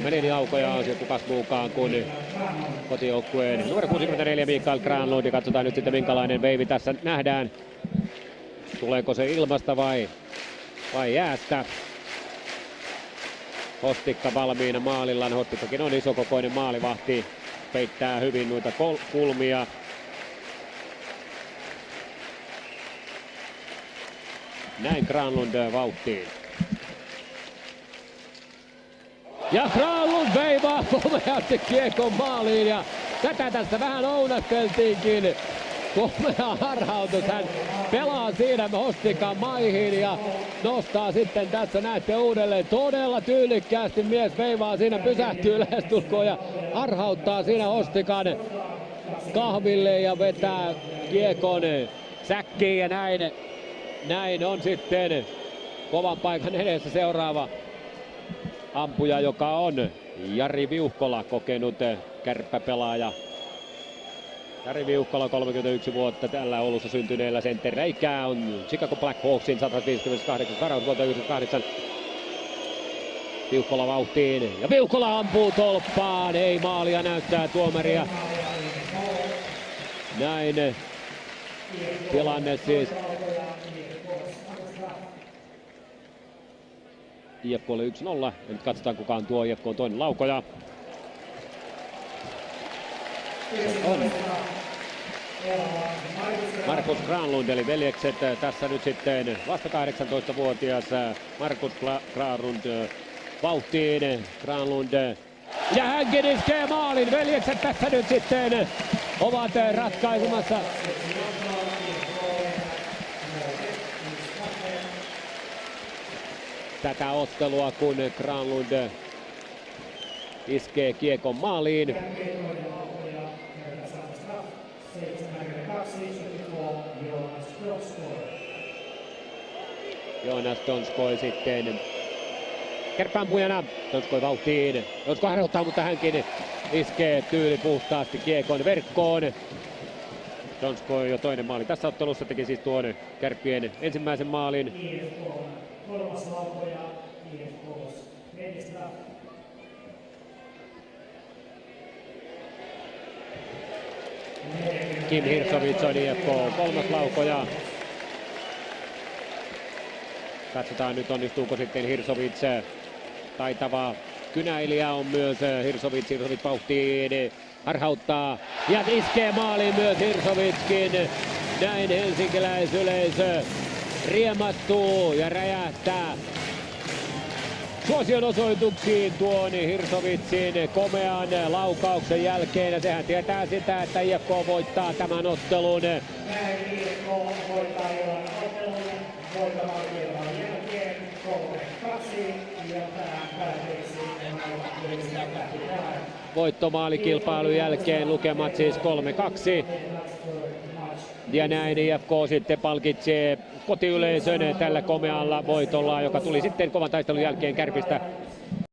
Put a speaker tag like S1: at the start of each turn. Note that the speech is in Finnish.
S1: Meni aukoja on siellä kukas muukaan kuin kotijoukkueen numero 64 Mikael Granlund. Ja katsotaan nyt sitten minkälainen veivi tässä nähdään. Tuleeko se ilmasta vai jäästä? Hostikka valmiina maalillaan. Hostikkakin on isokokoinen maalivahti. Peittää hyvin noita kulmia. Näin Granlund vauhtiin. Ja Granlund veivaa komeasti kiekon maaliin ja tätä tässä vähän ounasteltiinkin. Komea harhautus, hän pelaa siinä Hostikan maihin ja nostaa sitten tässä näette uudelleen todella tyylikkäästi mies veivaa siinä, pysähtyy lähestulkoon ja harhauttaa siinä Hostikan kahville ja vetää kiekon säkkiin ja näin on sitten kovan paikan edessä seuraava ampuja, joka on Jari Viuhkola, kokenut kärppäpelaaja. Jari Viuhkola 31 vuotta tällä Oulussa syntyneellä sentterillä. Ikää on Chicago Blackhawksin 158 varaus vuotta 98. Viuhkola vauhtiin ja Viuhkola ampuu tolppaan. Ei maalia, näyttää tuomaria. Näin tilanne siis. IFK oli 1-0. Ja nyt katsotaan kukaan tuo IFK on toinen laukoja. Se on Markus Granlund eli veljekset tässä nyt sitten vasta 18-vuotias Markus Granlund vauhtiin. Granlund ja hänkin iskee maalin. Veljekset tässä nyt sitten ovat ratkaisemassa. Tätä ottelua kun Granlund iskee kiekon maaliin. Joonas Donskoi sitten kärppäampujana. Donskoi vauhtiin. Donskoi harjoittaa, mutta hänkin iskee tyyli puhtaasti kiekon verkkoon. Donskoi jo toinen maali tässä ottelussa, teki siis tuon Kärppien ensimmäisen maalin. Kim Hirsovits on IFK kolmas laukoja. Katsotaan nyt onnistuuko sitten Hirsovits. Taitava kynäilijä on myös Hirsovits. Hirsovits vauhtiin harhauttaa ja iskee maaliin myös Hirsovitskin. Näin helsinkiläisyleisö riemattuu ja räjähtää suosion osoituksiin tuon Hirsovitsin komean laukauksen jälkeen. Ja sehän tietää sitä, että IFK voittaa tämän ottelun. Voittomaalikilpailun jälkeen lukemat siis 3-2. Ja näin IFK sitten palkitsee kotiyleisön tällä komealla voitolla, joka tuli sitten kovan taistelun jälkeen Kärpistä